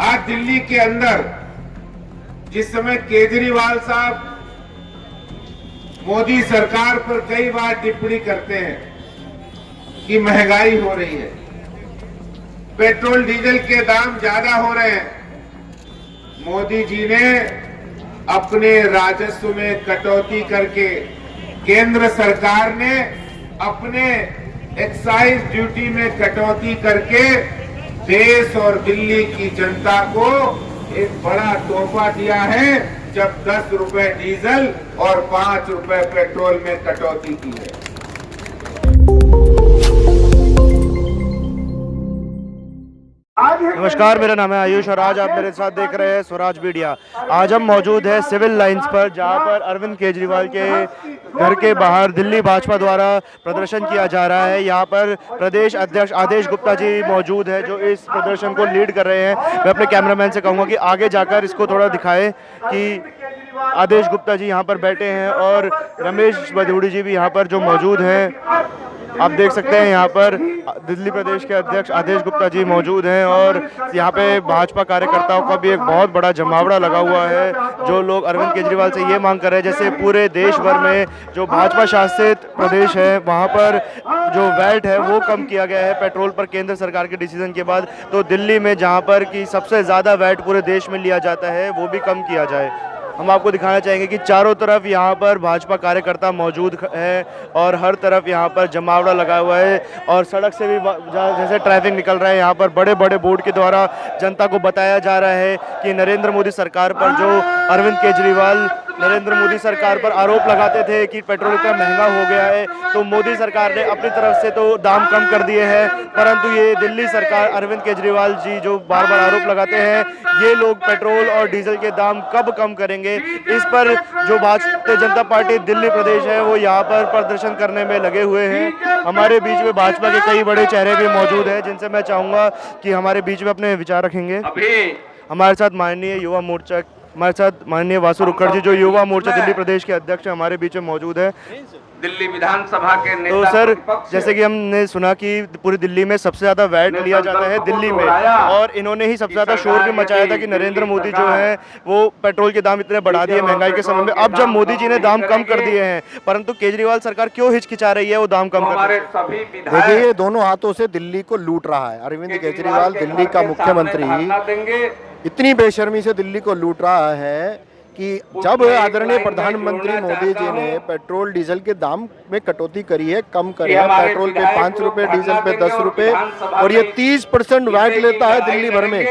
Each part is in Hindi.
आज दिल्ली के अंदर जिस समय केजरीवाल साहब मोदी सरकार पर कई बार टिप्पणी करते हैं कि महंगाई हो रही है, पेट्रोल डीजल के दाम ज्यादा हो रहे हैं, मोदी जी ने अपने राजस्व में कटौती करके, केंद्र सरकार ने अपने एक्साइज ड्यूटी में कटौती करके देश और दिल्ली की जनता को एक बड़ा तोहफा दिया है जब 10 रुपए डीजल और 5 रुपए पेट्रोल में कटौती की है। नमस्कार, मेरा नाम है आयुष और आज आप मेरे साथ देख रहे हैं स्वराज मीडिया। आज हम मौजूद हैं सिविल लाइंस पर, जहां पर अरविंद केजरीवाल के घर के बाहर दिल्ली भाजपा द्वारा प्रदर्शन किया जा रहा है। यहां पर प्रदेश अध्यक्ष आदेश गुप्ता जी मौजूद है जो इस प्रदर्शन को लीड कर रहे हैं। मैं अपने कैमरामैन से कहूँगा कि आगे जाकर इसको थोड़ा दिखाएं कि आदेश गुप्ता जी यहाँ पर बैठे हैं और रमेश बदूड़ी जी भी यहाँ पर जो मौजूद हैं। आप देख सकते हैं यहाँ पर दिल्ली प्रदेश के अध्यक्ष आदेश गुप्ता जी मौजूद हैं और यहाँ पे भाजपा कार्यकर्ताओं का भी एक बहुत बड़ा जमावड़ा लगा हुआ है, जो लोग अरविंद केजरीवाल से ये मांग कर रहे हैं जैसे पूरे देश भर में जो भाजपा शासित प्रदेश है वहाँ पर जो वैट है वो कम किया गया है पेट्रोल पर केंद्र सरकार के डिसीजन के बाद। तो दिल्ली में जहाँ पर कि सबसे ज़्यादा वैट पूरे देश में लिया जाता है वो भी कम किया जाए। हम आपको दिखाना चाहेंगे कि चारों तरफ यहाँ पर भाजपा कार्यकर्ता मौजूद है और हर तरफ यहाँ पर जमावड़ा लगा हुआ है और सड़क से भी जैसे ट्रैफिक निकल रहा है यहाँ पर बड़े बड़े बोर्ड के द्वारा जनता को बताया जा रहा है कि नरेंद्र मोदी सरकार पर जो अरविंद केजरीवाल नरेंद्र मोदी सरकार पर आरोप लगाते थे कि पेट्रोल इतना महंगा हो गया है, तो मोदी सरकार ने अपनी तरफ से तो दाम कम कर दिए हैं, परंतु ये दिल्ली सरकार अरविंद केजरीवाल जी जो बार बार आरोप लगाते हैं ये लोग पेट्रोल और डीजल के दाम कब कम करेंगे, इस पर जो भारतीय जनता पार्टी दिल्ली प्रदेश है वो यहाँ पर प्रदर्शन करने में लगे हुए हैं। हमारे बीच में भाजपा के कई बड़े चेहरे भी मौजूद हैं जिनसे मैं चाहूँगा कि हमारे बीच में अपने विचार रखेंगे। हमारे साथ माननीय वासु रुक्कड़ जी जो युवा मोर्चा दिल्ली प्रदेश के अध्यक्ष हमारे बीच में मौजूद है। दिल्ली विधानसभा के नेता तो सर, जैसे कि हमने सुना कि पूरी दिल्ली में सबसे ज्यादा वैट लिया जाता है दिल्ली में, और इन्होंने ही सबसे ज्यादा शोर भी मचाया था कि नरेंद्र मोदी जो है वो पेट्रोल के दाम इतने बढ़ा दिए महंगाई के समय में। अब जब मोदी जी ने दाम कम कर दिए हैं, परंतु केजरीवाल सरकार क्यों हिचकिचा रही है वो दाम कम कर? देखिए, ये दोनों हाथों से दिल्ली को लूट रहा है। अरविंद केजरीवाल दिल्ली का मुख्यमंत्री इतनी बेशर्मी से दिल्ली को लूट रहा है कि जब आदरणीय प्रधानमंत्री मोदी जी ने पेट्रोल डीजल के दाम में कटौती करी है, कम करी है, पेट्रोल पे 5 रुपए, डीजल पे 10 रुपए, और ये 30% वैट लेता है दिल्ली भर में।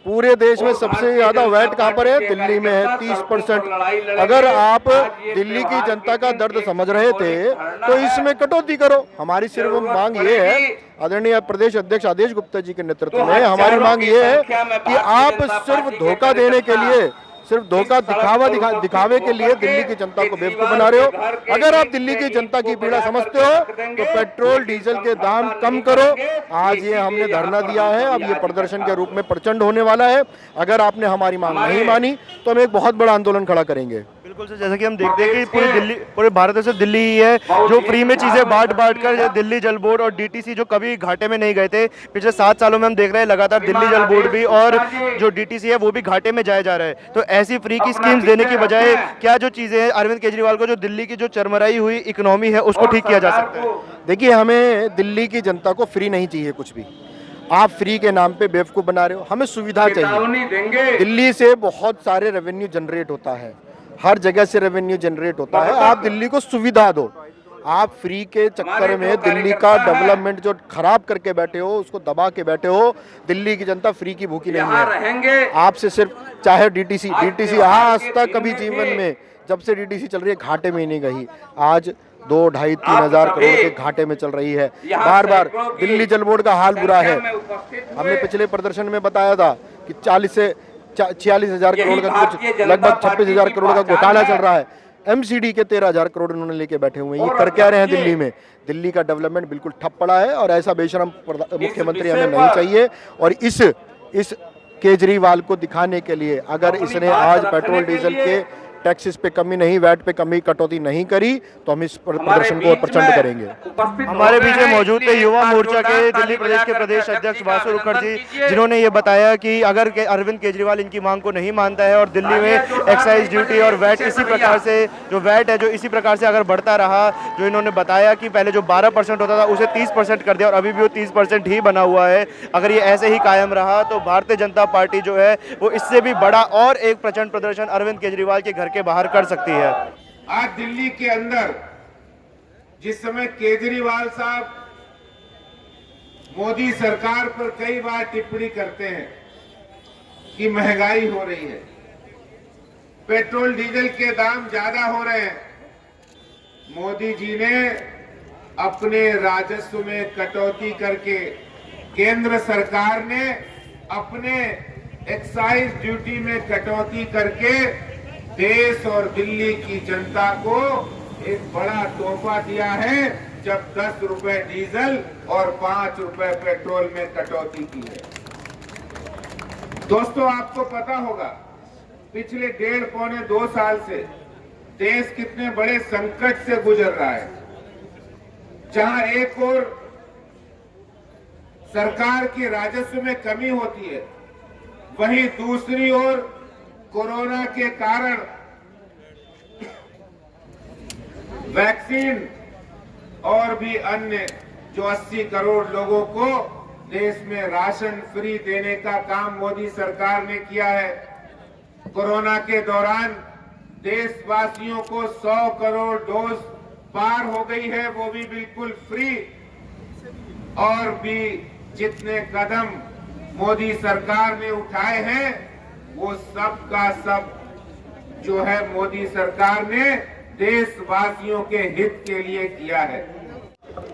पूरे देश में सबसे ज्यादा वैट कहाँ पर है? दिल्ली में है 30%। अगर आप दिल्ली की जनता का दर्द समझ रहे थे तो इसमें कटौती करो। हमारी सिर्फ मांग ये है, आदरणीय प्रदेश अध्यक्ष आदेश गुप्ता जी के नेतृत्व में हमारी मांग ये है कि आप सिर्फ धोखा देने के लिए, सिर्फ धोखा दिखावे के लिए दिल्ली की जनता को बेवकूफ बना रहे हो। अगर आप दिल्ली की जनता की पीड़ा समझते हो तो पेट्रोल डीजल के दाम कम करो। आज ये हमने धरना दिया है, अब ये प्रदर्शन के रूप में प्रचंड होने वाला है। अगर आपने हमारी मांग नहीं मानी तो हम एक बहुत बड़ा आंदोलन खड़ा करेंगे। बिल्कुल सर, जैसा कि हम देखते हैं कि पूरे भारत से दिल्ली ही है जो फ्री में चीजें बांट कर, दिल्ली जल बोर्ड और डीटीसी जो कभी घाटे में नहीं गए थे, पिछले 7 सालों में हम देख रहे हैं लगातार दिल्ली जल बोर्ड भी और जो डीटीसी है वो भी घाटे में जाया जा रहा है। तो ऐसी फ्री की स्कीम्स देने की बजाय क्या जो चीजें हैं अरविंद केजरीवाल को जो दिल्ली की जो चरमराई हुई इकोनॉमी है उसको ठीक किया जा सकता है? देखिए, हमें दिल्ली की जनता को फ्री नहीं चाहिए कुछ भी। आप फ्री के नाम पे बेवकूफ बना रहे हो। हमें सुविधा चाहिए। दिल्ली से बहुत सारे रेवेन्यू जनरेट होता है, हर जगह से रेवेन्यू जनरेट होता है। आप दिल्ली को सुविधा दो। आप फ्री के चक्कर में दिल्ली का डेवलपमेंट जो खराब करके बैठे हो, उसको दबा के बैठे हो। दिल्ली की जनता फ्री की भूखी नहीं है। आपसे सिर्फ चाहे डीटीसी आज तक कभी जीवन में, जब से डीटीसी चल रही है, घाटे में ही नहीं गई। आज 2, 2.5, 3 हजार करोड़ के घाटे में चल रही है। बार बार दिल्ली जल बोर्ड का हाल बुरा है। हमने पिछले प्रदर्शन में बताया था कि 40 से 46 हजार करोड़ का, कुछ लगभग 26 हजार करोड़ का घोटाला चल रहा है। एमसीडी के 13 हजार करोड़ उन्होंने लेके बैठे हुए हैं। ये कर क्या रहे हैं दिल्ली में? दिल्ली का डेवलपमेंट बिल्कुल ठप पड़ा है और ऐसा बेशरम मुख्यमंत्री हमें नहीं चाहिए। और इस केजरीवाल को दिखाने के लिए, अगर इसने आज पेट्रोल डीजल के टैक्सेस पे कमी नहीं, वैट पे कमी, कटौती नहीं करी तो हम इस प्रदर्शन को और प्रचंड करेंगे। हमारे बीच में मौजूद थे युवा मोर्चा के दिल्ली प्रदेश के प्रदेश अध्यक्ष वासु मुखर्जी, जिन्होंने ये बताया कि अगर अरविंद केजरीवाल इनकी मांग को नहीं मानता है और दिल्ली में एक्साइज ड्यूटी और वैट इसी प्रकार से जो वैट है जो इसी प्रकार से अगर बढ़ता रहा, जो इन्होंने बताया कि पहले जो 12% होता था उसे 30% कर दिया और अभी भी वो 30% ही बना हुआ है, अगर ये ऐसे ही कायम रहा तो भारतीय जनता पार्टी जो है वो इससे भी बड़ा और एक प्रचंड प्रदर्शन अरविंद केजरीवाल के घर के बाहर कर सकती है। आज दिल्ली के अंदर जिस समय केजरीवाल साहब मोदी सरकार पर कई बार टिप्पणी करते हैं कि महंगाई हो रही है, पेट्रोल डीजल के दाम ज्यादा हो रहे हैं, मोदी जी ने अपने राजस्व में कटौती करके, केंद्र सरकार ने अपने एक्साइज ड्यूटी में कटौती करके देश और दिल्ली की जनता को एक बड़ा तोहफा दिया है जब 10 रुपए डीजल और 5 रुपए पेट्रोल में कटौती की है। दोस्तों, आपको पता होगा पिछले 1.5-2 साल से देश कितने बड़े संकट से गुजर रहा है, जहां एक ओर सरकार के राजस्व में कमी होती है, वहीं दूसरी ओर कोरोना के कारण वैक्सीन और भी अन्य जो 80 करोड़ लोगों को देश में राशन फ्री देने का काम मोदी सरकार ने किया है। कोरोना के दौरान देशवासियों को 100 करोड़ डोज पार हो गई है, वो भी बिल्कुल फ्री। और भी जितने कदम मोदी सरकार ने उठाए हैं वो सब का सब जो है मोदी सरकार ने देशवासियों के हित के लिए किया है।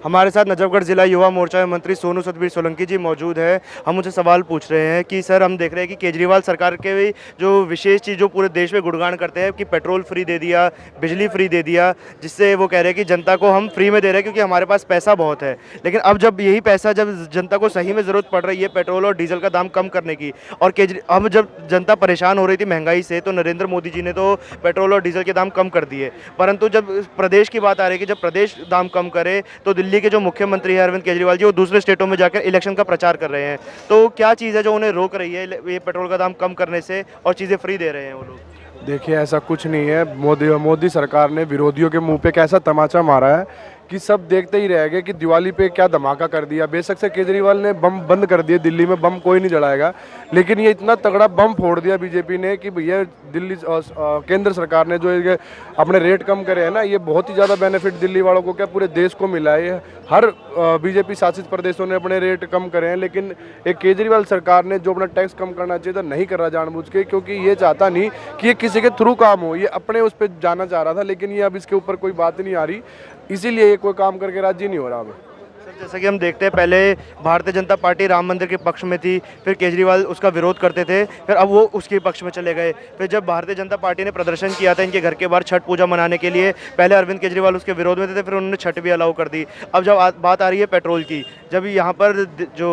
हमारे साथ नजफगढ़ जिला युवा मोर्चा मंत्री सोनू सतबीर सोलंकी जी मौजूद है। हम उनसे सवाल पूछ रहे हैं कि सर, हम देख रहे हैं कि केजरीवाल सरकार के भी जो विशेष चीज़ जो पूरे देश में गुणगान करते हैं कि पेट्रोल फ्री दे दिया, बिजली फ्री दे दिया, जिससे वो कह रहे हैं कि जनता को हम फ्री में दे रहे हैं क्योंकि हमारे पास पैसा बहुत है। लेकिन अब जब यही पैसा जब जनता को सही में ज़रूरत पड़ रही है पेट्रोल और डीजल का दाम कम करने की, और अब जब जनता परेशान हो रही थी महंगाई से, तो नरेंद्र मोदी जी ने तो पेट्रोल और डीजल के दाम कम कर दिए, परंतु जब प्रदेश की बात आ रही है कि जब प्रदेश दाम कम करे तो दिल्ली के जो मुख्यमंत्री है अरविंद केजरीवाल जी, वो दूसरे स्टेटों में जाकर इलेक्शन का प्रचार कर रहे हैं। तो क्या चीज़ है जो उन्हें रोक रही है ये पेट्रोल का दाम कम करने से और चीज़ें फ्री दे रहे हैं वो लोग? देखिए, ऐसा कुछ नहीं है। मोदी सरकार ने विरोधियों के मुंह पे कैसा तमाचा मारा है कि सब देखते ही रह गए कि दिवाली पे क्या धमाका कर दिया। बेशक से केजरीवाल ने बम बंद कर दिए, दिल्ली में बम कोई नहीं जलाएगा, लेकिन ये इतना तगड़ा बम फोड़ दिया बीजेपी ने कि भैया दिल्ली केंद्र सरकार ने जो ये अपने रेट कम करे हैं ना, ये बहुत ही ज़्यादा बेनिफिट दिल्ली वालों को क्या पूरे देश को मिला है। हर बीजेपी शासित प्रदेशों ने अपने रेट कम करे हैं, लेकिन एक केजरीवाल सरकार ने जो अपना टैक्स कम करना चाहिए था नहीं कर रहा जानबूझ के, क्योंकि ये चाहता नहीं कि ये किसी के थ्रू काम हो, ये अपने उस पर जाना चाह रहा था, लेकिन ये अब इसके ऊपर कोई बात नहीं आ रही, इसीलिए ये कोई काम करके राजी नहीं हो रहा। सर, जैसा कि हम देखते हैं पहले भारतीय जनता पार्टी राम मंदिर के पक्ष में थी, फिर केजरीवाल उसका विरोध करते थे, फिर अब वो उसके पक्ष में चले गए। फिर जब भारतीय जनता पार्टी ने प्रदर्शन किया था इनके घर के बाहर छठ पूजा मनाने के लिए, पहले अरविंद केजरीवाल उसके विरोध में थे, फिर उन्होंने छठ भी अलाउ कर दी। अब जब बात आ रही है पेट्रोल की, जब यहाँ पर जो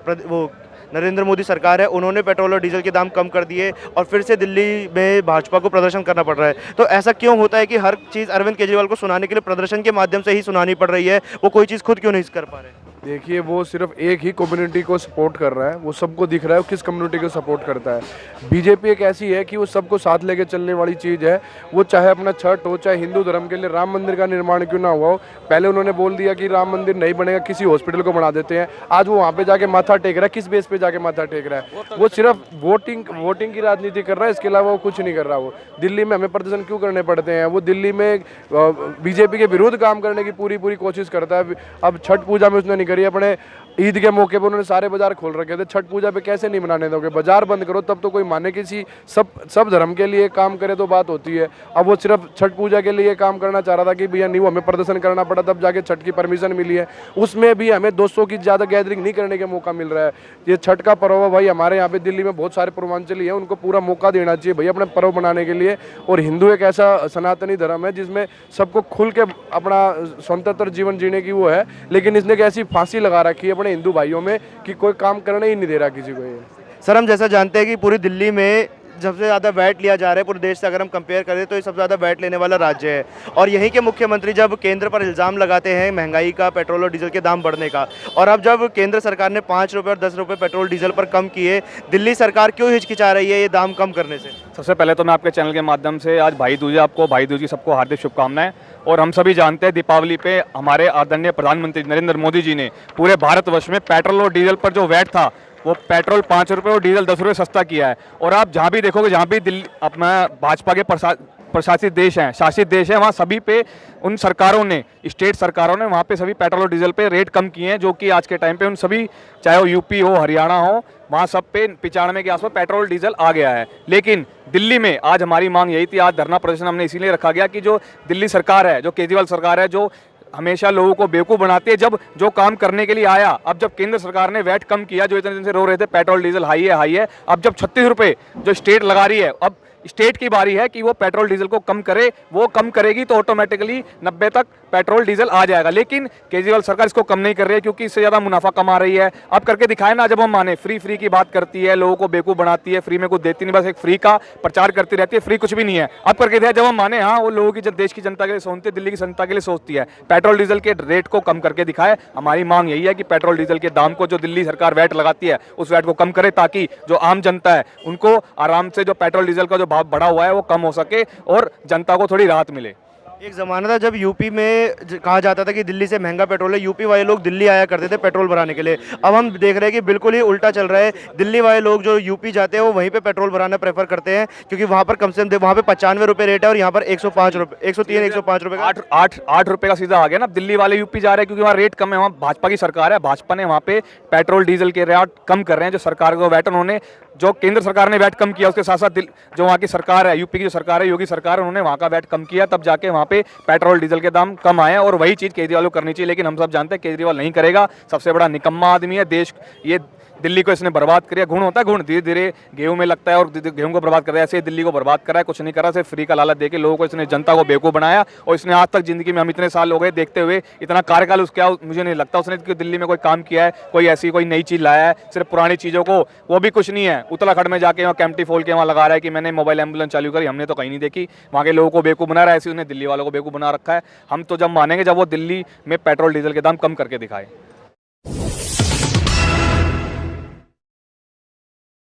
वो नरेंद्र मोदी सरकार है उन्होंने पेट्रोल और डीजल के दाम कम कर दिए और फिर से दिल्ली में भाजपा को प्रदर्शन करना पड़ रहा है, तो ऐसा क्यों होता है कि हर चीज़ अरविंद केजरीवाल को सुनाने के लिए प्रदर्शन के माध्यम से ही सुनानी पड़ रही है? वो कोई चीज़ खुद क्यों नहीं कर पा रहे? देखिए, वो सिर्फ एक ही कम्युनिटी को सपोर्ट कर रहा है, वो सबको दिख रहा है वो किस कम्युनिटी को सपोर्ट करता है। बीजेपी एक ऐसी है कि वो सबको साथ लेके चलने वाली चीज़ है। वो चाहे अपना छठ हो, चाहे हिंदू धर्म के लिए राम मंदिर का निर्माण क्यों ना हुआ हो, पहले उन्होंने बोल दिया कि राम मंदिर नहीं बनेगा, किसी हॉस्पिटल को बना देते हैं। आज वो वहाँ पे जाके माथा टेक रहा है, किस बेस पे जाके माथा टेक रहा है? वो सिर्फ वोटिंग की राजनीति कर रहा है, इसके अलावा वो कुछ नहीं कर रहा। वो दिल्ली में हमें प्रदर्शन क्यों करने पड़ते हैं? वो दिल्ली में बीजेपी के विरुद्ध काम करने की पूरी कोशिश करता है। अब छठ पूजा में उसने नहीं करी, अपने ईद के मौके पर उन्होंने सारे बाजार खोल रखे थे, छठ पूजा पे कैसे नहीं मनाने दोगे? बाजार बंद करो तब तो कोई माने, किसी सब धर्म के लिए काम करे तो बात होती है। अब वो सिर्फ छठ पूजा के लिए काम करना चाह रहा था कि भैया नहीं, वो हमें प्रदर्शन करना पड़ा तब जाके छठ की परमिशन मिली है, उसमें भी हमें 200 की ज़्यादा गैदरिंग नहीं करने का मौका मिल रहा है। ये छठ का पर्व है भाई, हमारे यहाँ पे दिल्ली में बहुत सारे पूर्वांचली हैं, उनको पूरा मौका देना चाहिए भैया अपना पर्व मनाने के लिए। और हिंदू एक ऐसा सनातनी धर्म है जिसमें सबको खुल के अपना स्वतंत्र जीवन जीने की वो है, लेकिन इसने एक ऐसी फांसी लगा रखी है अपने हिंदू भाइयों में कि कोई काम करने ही नहीं दे रहा किसी को। ये सर, हम जैसा जानते हैं कि पूरी दिल्ली में सबसे ज़्यादा वैट लिया जा रहा है पूरे देश से। अगर हम कंपेयर करें तो ये सबसे ज़्यादा वैट लेने वाला राज्य है। और यहीं के मुख्यमंत्री जब केंद्र पर इल्ज़ाम लगाते हैं महंगाई का, पेट्रोल और डीजल के दाम बढ़ने का, और अब जब केंद्र सरकार ने 5 रुपये और 10 रुपये पेट्रोल डीजल पर कम किए, दिल्ली सरकार क्यों हिचकिचा रही है ये दाम कम करने से? सबसे पहले तो मैं आपके चैनल के माध्यम से आज भाई दूज है, आपको भाई दूज की सबको हार्दिक शुभकामनाएं। और हम सभी जानते हैं दीपावली पे हमारे आदरणीय प्रधानमंत्री नरेंद्र मोदी जी ने पूरे भारतवर्ष में पेट्रोल और डीजल पर जो वैट था वो पेट्रोल 5 रुपये और डीजल 10 रुपये सस्ता किया है। और आप जहाँ भी देखोगे, जहाँ भी दिल्ली अपना भाजपा के प्रशासित देश हैं, शासित देश हैं, वहाँ सभी पे उन सरकारों ने, स्टेट सरकारों ने वहाँ पे सभी पेट्रोल और डीजल पे रेट कम किए हैं, जो कि आज के टाइम पे उन सभी, चाहे वो यूपी हो, हरियाणा हो, वहाँ सब पे 95 के आसपास पेट्रोल डीजल आ गया है। लेकिन दिल्ली में आज हमारी मांग यही थी, आज धरना प्रदर्शन हमने इसीलिए रखा गया कि जो दिल्ली सरकार है, जो केजरीवाल सरकार है, जो हमेशा लोगों को बेवकूफ़ बनाती है, जब जो काम करने के लिए आया, अब जब केंद्र सरकार ने वैट कम किया, जो इतने दिन से रो रहे थे पेट्रोल डीजल हाई है, अब जब 36 रुपये जो स्टेट लगा रही है, अब स्टेट की बारी है कि वो पेट्रोल डीजल को कम करे। वो कम करेगी तो ऑटोमेटिकली 90 तक पेट्रोल डीजल आ जाएगा। लेकिन केजरीवाल सरकार इसको कम नहीं कर रही है, क्योंकि इससे ज़्यादा मुनाफा कमा रही है। अब करके दिखाए ना, जब हम माने फ्री की बात करती है, लोगों को बेवकूफ़ बनाती है, फ्री में कुछ देती नहीं, बस एक फ्री का प्रचार करती रहती है, फ्री कुछ भी नहीं है। अब करके दिखाए, जब हम माने हाँ वो लोगों की, जब देश की जनता के लिए सोचती है, दिल्ली की जनता के लिए सोचती है, पेट्रोल डीजल के रेट को कम करके दिखाए। हमारी मांग यही है कि पेट्रोल डीजल के दाम को, जो दिल्ली सरकार वैट लगाती है, उस वैट को कम करे, ताकि जो आम जनता है उनको आराम से जो पेट्रोल डीजल का जो भाव बढ़ा हुआ है वो कम हो सके और जनता को थोड़ी राहत मिले। एक ज़माना था जब यूपी में कहा जाता था कि दिल्ली से महंगा पेट्रोल है, यूपी वाले लोग दिल्ली आया करते थे पेट्रोल भराने के लिए। अब हम देख रहे हैं कि बिल्कुल ही उल्टा चल रहा है। दिल्ली वाले लोग जो यूपी जाते हैं वो वहीं पे पेट्रोल भराना प्रेफर करते हैं, क्योंकि वहाँ पर कम से कम वहाँ पे 95 रुपये रेट है और यहाँ पर 105 रुपये, 103, 105 रुपये का 8 रुपये का सीधा आ गया ना। दिल्ली वाले यूपी जा रहे हैं क्योंकि वहाँ रेट कम है, वहाँ भाजपा की सरकार है, भाजपा ने वहाँ पे पेट्रोल डीजल के रेट कम कर रहे हैं। जो सरकार को वैट, उन्होंने जो केंद्र सरकार ने वैट कम किया, उसके साथ साथ जो वहाँ की सरकार है, यूपी की जो सरकार है, योगी सरकार, उन्होंने वहाँ का वैट कम किया, तब जाके वहाँ पे पेट्रोल डीजल के दाम कम आए। और वही चीज़ केजरीवाल को करनी चाहिए, लेकिन हम सब जानते हैं केजरीवाल नहीं करेगा। सबसे बड़ा निकम्मा आदमी है देश, ये दिल्ली को इसने बर्बाद किया। गुण होता है, गुण धीरे धीरे गेहूं में लगता है और गेहूं को बर्बाद कर रहा है, ऐसे दिल्ली को बर्बाद करा है। कुछ नहीं करा, सिर्फ फ्री का लालच देके लोगों को इसने, जनता को बेवकूफ़ बनाया। और इसने आज तक जिंदगी में, हम इतने साल हो गए देखते हुए, इतना कार्यकाल उसका, मुझे नहीं लगता उसने दिल्ली में कोई काम किया है, कोई ऐसी कोई नई चीज़ लाया है। सिर्फ पुरानी चीज़ों को, वो भी कुछ नहीं है, उत्तराखंड में जाके वहाँ कैंपटी फोल के वहाँ लगा रहा है कि मैंने मोबाइल एम्बुलेंस चालू करी, हमने तो कहीं नहीं देखी। वहाँ के लोगों को बेवकूफ़ बना रहा है, ऐसे उसने दिल्ली वालों को बेवकूफ़ बना रखा है। हम तो जब मानेंगे जब वो दिल्ली में पेट्रोल डीजल के दाम कम करके दिखाए।